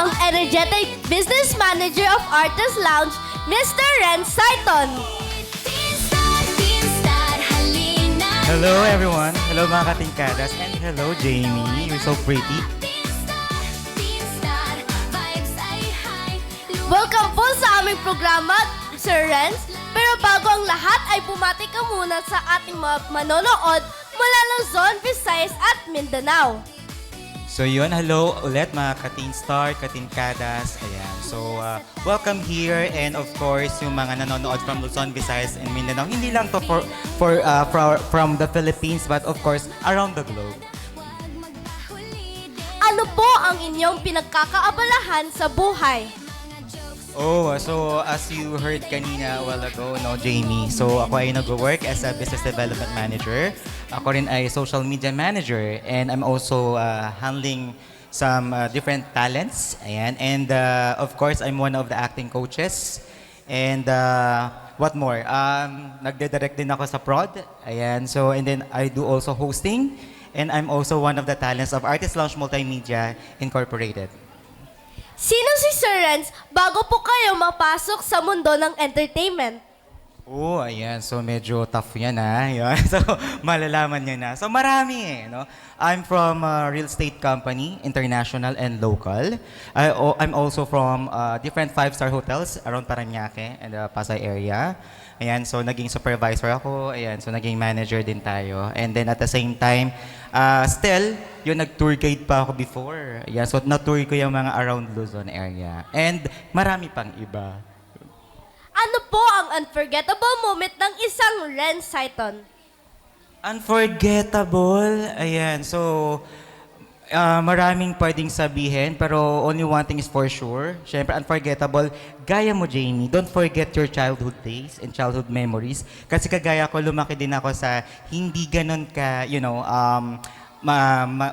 ang energetic business manager of Artist Lounge, Mr. Ren Saiton. Hello everyone. Hello mga katingkadas. And hello Jamie. You're so pretty. Welcome po sa aming programa, Sir Renz. Pero bago ang lahat ay bumati ka muna sa ating mga manonood mula Luzon, Visayas at Mindanao. So yun, hello ulit mga Kateen Star, Katingkadas. Ayan. So welcome here and of course yung mga nanonood from Luzon, Visayas and Mindanao. Hindi lang to from the Philippines but of course around the globe. Ano po ang inyong pinagkakaabalahan sa buhay? Oh, so as you heard kanina a while ago, no, Jamie. So ako ay nag-work as a business development manager. Ako rin ay social media manager and I'm also handling some different talents. Ayan. And of course, I'm one of the acting coaches. And what more? Nagde-direct din ako sa prod. Ayan. So and then I do also hosting and I'm also one of the talents of Artist Lounge Multimedia Incorporated. Sino si Sir Renz bago po kayo mapasok sa mundo ng entertainment? Oh, ayan. So, medyo tough yan, ha? Yan. So, malalaman nyo na. So, marami, no? I'm from a real estate company, international and local. I'm also from different five-star hotels around Parañaque and the Pasay area. Ayan, so naging supervisor ako. Ayan, so naging manager din tayo. And then at the same time, still, yung nag-tour guide pa ako before. Ayan, so na-tour ko yung mga around Luzon area. And marami pang iba. Ano po ang unforgettable moment ng isang Ren Saiton? Unforgettable. Ayan, so maraming pwedeng sabihin, pero only one thing is for sure. Siyempre, unforgettable. Gaya mo, Jamie, don't forget your childhood days and childhood memories. Kasi kagaya ko, lumaki din ako sa hindi ganun ka,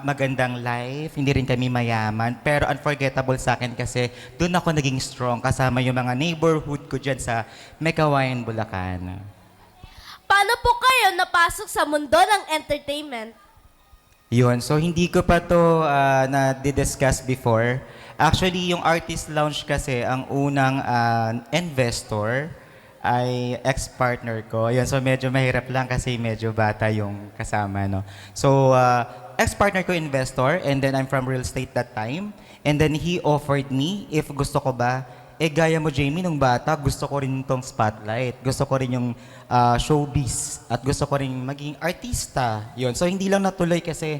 magandang life. Hindi rin kami mayaman. Pero unforgettable sa akin kasi doon ako naging strong kasama yung mga neighborhood ko dyan sa Mekawayan, Bulacan. Paano po kayo napasok sa mundo ng entertainment? Yun. So, hindi ko pa to na-discuss before. Actually, yung Artist Lounge kasi, ang unang investor ay ex-partner ko. Yun. So, medyo mahirap lang kasi medyo bata yung kasama, no? So, ex-partner ko investor and then I'm from real estate that time. And then he offered me if gusto ko ba, gaya mo, Jamie, nung bata, gusto ko rin tong spotlight. Gusto ko rin yung showbiz. At gusto ko rin maging artista. Yun. So, hindi lang natuloy kasi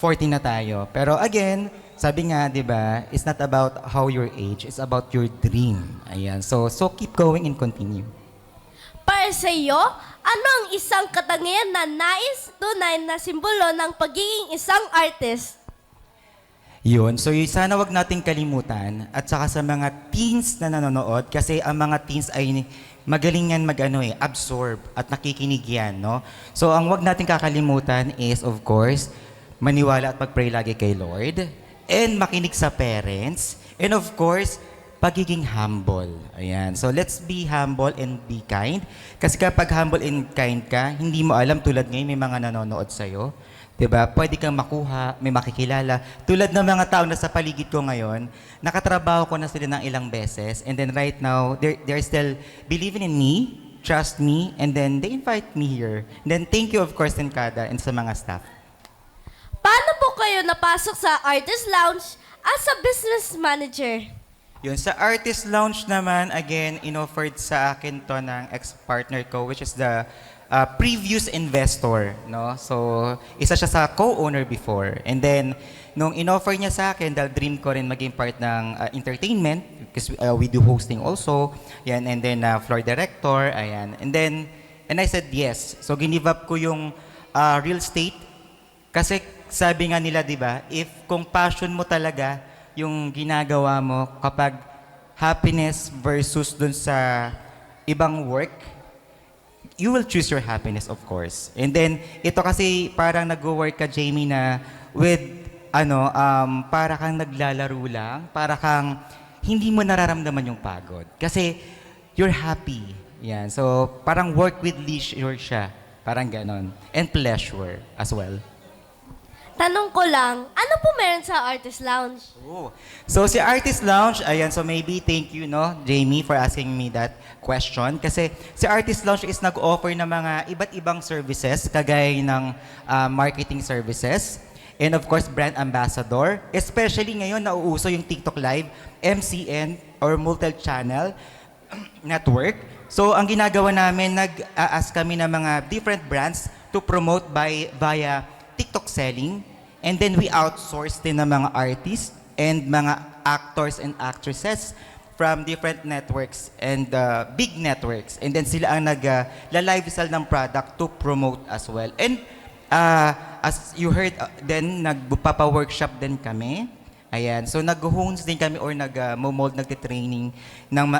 40 na tayo. Pero again, sabi nga, di ba, it's not about how your age, it's about your dream. Ayan. So keep going and continue. Para sa iyo, ano ang isang katangian na nais tunay na simbolo ng pagiging isang artist? Yun. So sana wag nating kalimutan at saka sa mga teens na nanonood kasi ang mga teens ay magaling yan absorb at nakikinig yan, no? So ang wag nating kakalimutan is of course maniwala at mag-pray lagi kay Lord and makinig sa parents and of course pagiging humble. Ayan. So let's be humble and be kind. Kasi kapag humble and kind ka, hindi mo alam tulad ngayon may mga nanonood sa'yo. Diba? Pwede kang makuha, may makikilala. Tulad ng mga tao na sa paligid ko ngayon, nakatrabaho ko na sila ng ilang beses and then right now, they're still believing in me, trust me, and then they invite me here. And then thank you of course, Tenkada, and sa mga staff. Paano po kayo napasok sa Artist Lounge as a business manager? Yun, sa Artist Lounge naman, again, inoffered sa akin to ng ex-partner ko, which is the previous investor, no? So, isa siya sa co-owner before. And then, nung inoffer niya sa akin, dahil dream ko rin maging part ng entertainment, because we do hosting also, yan, and then floor director, ayan. And I said yes. So, ginive up ko yung real estate, kasi sabi nga nila, di ba, if kung passion mo talaga, yung ginagawa mo, kapag happiness versus dun sa ibang work, you will choose your happiness, of course. And then, ito kasi parang nag-work ka, Jamie, na with, para kang naglalaro lang, para kang hindi mo nararamdaman yung pagod. Kasi, you're happy. Yan. So, parang work with leisure siya. Parang ganon. And pleasure as well. Tanong ko lang, ano po meron sa Artist Lounge? Oh. So si Artist Lounge, ayan, so maybe thank you, no, Jamie, for asking me that question. Kasi si Artist Lounge is nag-offer ng mga iba't ibang services, kagaya ng marketing services, and of course, brand ambassador. Especially ngayon, nauuso yung TikTok Live, MCN, or multi-channel network. So ang ginagawa namin, nag-ask kami ng mga different brands to promote via TikTok selling, and then we outsource din ng mga artists and mga actors and actresses from different networks and big networks. And then sila ang nag-live sell ng product to promote as well. And as you heard, then nagpapa-workshop din kami. Ayan, so nag-hones din kami or nag-mold, nagtitraining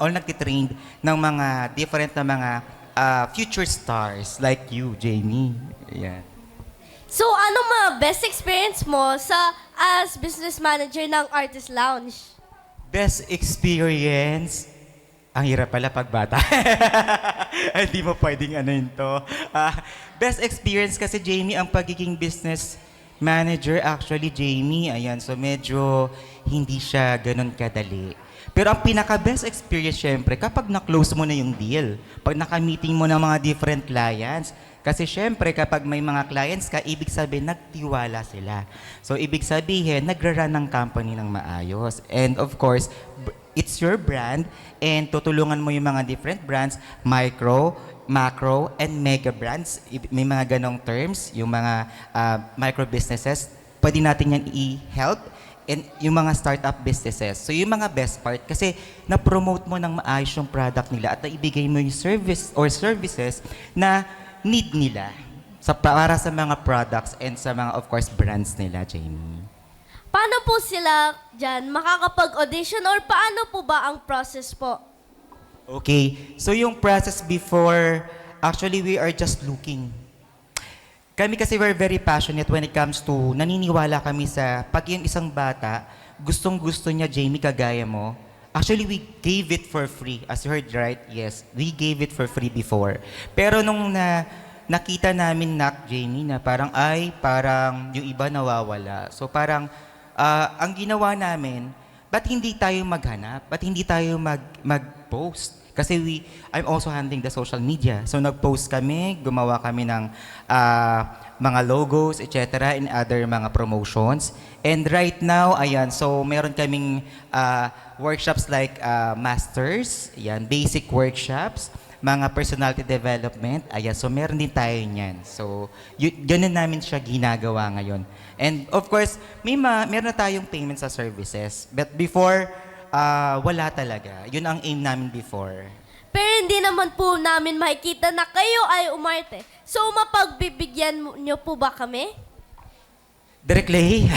or nagtitrain ng mga different na mga future stars like you, Jamie. Ayan. So, ano mga best experience mo as business manager ng Artist Lounge? Best experience? Ang hirap pala pag bata. Hindi mo pwedeng ano to. Best experience kasi, Jamie, ang pagiging business manager, actually, Jamie, ayan, so medyo hindi siya ganun kadali. Pero ang pinaka-best experience, syempre, kapag na-close mo na yung deal, pag naka-meeting mo ng mga different clients, kasi syempre, kapag may mga clients ka, ibig sabihin, nagtiwala sila. So, ibig sabihin, nagra-run ng company ng maayos. And of course, it's your brand, and tutulungan mo yung mga different brands, micro, macro, and mega brands. May mga ganong terms, yung mga micro businesses, pwede natin yan i-help, and yung mga startup businesses. So yung mga best part, kasi na-promote mo ng maayos yung product nila at naibigay mo yung service or services na need nila para sa mga products and sa mga, of course, brands nila, Jamie. Paano po sila dyan makakapag-audition or paano po ba ang process po? Okay, so yung process before, actually we are just looking. Kami kasi we're very passionate when it comes to, naniniwala kami sa pag yung isang bata, gustong-gusto niya, Jamie, kagaya mo. Actually, we gave it for free. As you heard, right? Yes, we gave it for free before. Pero nung nakita namin, Jamie, na parang yung iba nawawala. So parang, ang ginawa namin, ba't hindi tayo maghanap? Ba't hindi tayo mag-post? Kasi I'm also handling the social media. So nag-post kami, gumawa kami ng mga logos, etc. and other mga promotions. And right now, ayan, so meron kaming workshops like masters, ayan, basic workshops, mga personality development, ayan, so meron din tayo niyan. So, ganun namin siya ginagawa ngayon. And of course, meron na tayong payment sa services. But before, wala talaga. Yun ang aim namin before. Pero hindi naman po namin makikita na kayo ay umarte. So, mapagbibigyan nyo po ba kami? Direct Lay.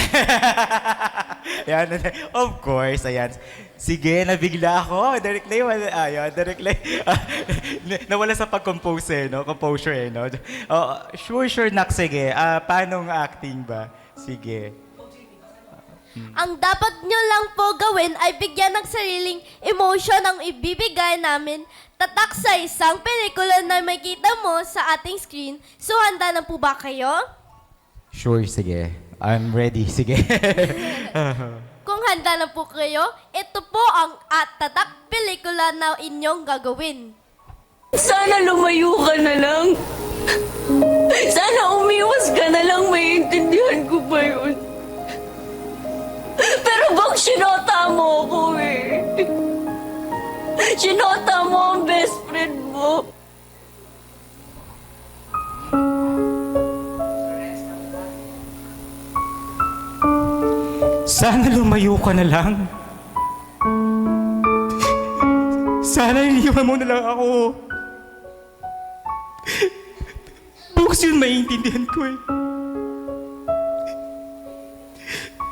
Ayan, of course, ayan. Sige, nabigla ako. Direct Lay, ayan, Direct Lay. Nawala sa pag-compose, no? Composure, no? Sure, nak, sige. Paano ang acting ba? Sige. Ang dapat nyo lang po gawin ay bigyan ng sariling emotion ang ibibigay namin tatak sa isang pelikula na makita mo sa ating screen. So, handa na po ba kayo? Sure, sige. I'm ready, sige. Kung handa na po kayo, ito po ang tatak pelikula na inyong gagawin. Sana lumayo ka na lang. Sana umiwas ka na lang, maiintindihan ko ba yun? Pero bang sinota mo ako eh. Sinota mo ang best friend mo. Sana lumayo ka na lang. Sana iniwan mo na lang ako. Box yun, maiintindihan ko eh.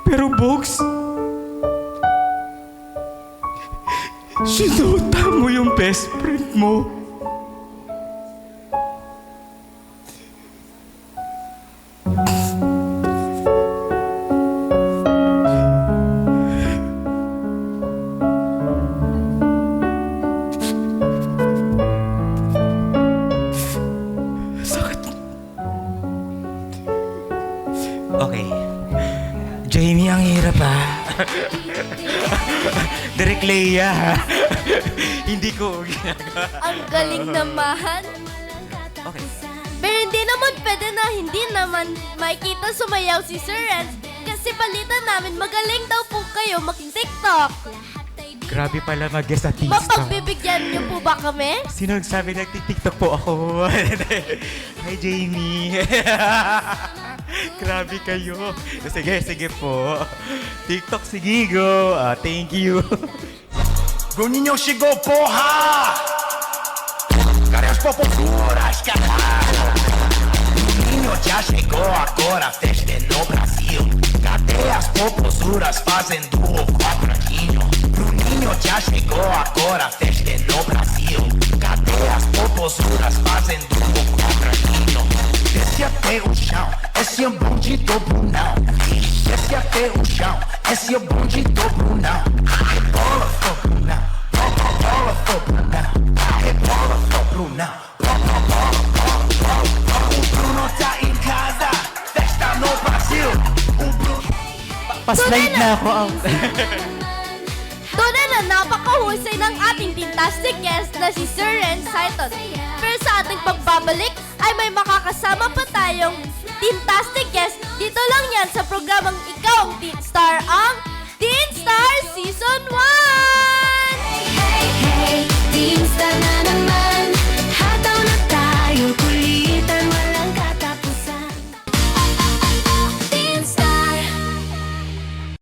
Pero Box, sinota mo yung best friend mo. Sakit. Okay. Mahirap ba? Direk Leia, ha? Hindi ko ginagawa. Ang galing naman. Okay. Pero hindi naman pwede na hindi naman makikita sumayaw si Sir Renz kasi balita namin magaling daw po kayo mag-TikTok. Grabe pala mag-guest sa TikTok. Mapagbibigyan niyo po ba kami? Sino nagsabi nag-TikTok po ako? Hi, Jamie. Grabe kayo. Sige po. TikTok, sige, go. Thank you. Bruninho chegou, porra! Cadê as poputuras, caralho? Bruninho já chegou agora, a festa é no Brasil. Cadê as poputuras fazendo o quadradinho? Bruninho já chegou agora, a festa é no Brasil. Cadê as poputuras fazendo o quadradinho? Desce até o chão, esse é o bonde do Brunão. Desce até o chão, esse é o bonde do Brunão. Rebola pro Brunão, bola pro Brunão. Rebola pro Brunão, o Bruno tá em casa, festa no Brasil. O Bruno... Pa-slide na ako. Tunay na napakahusay ng ating fantastic guest na si Sir Renz Saiton. Pero sa ating pagbabalik ay may makakasama pa tayong fantastic guest dito lang yan sa programang Ikaw ang Teen Star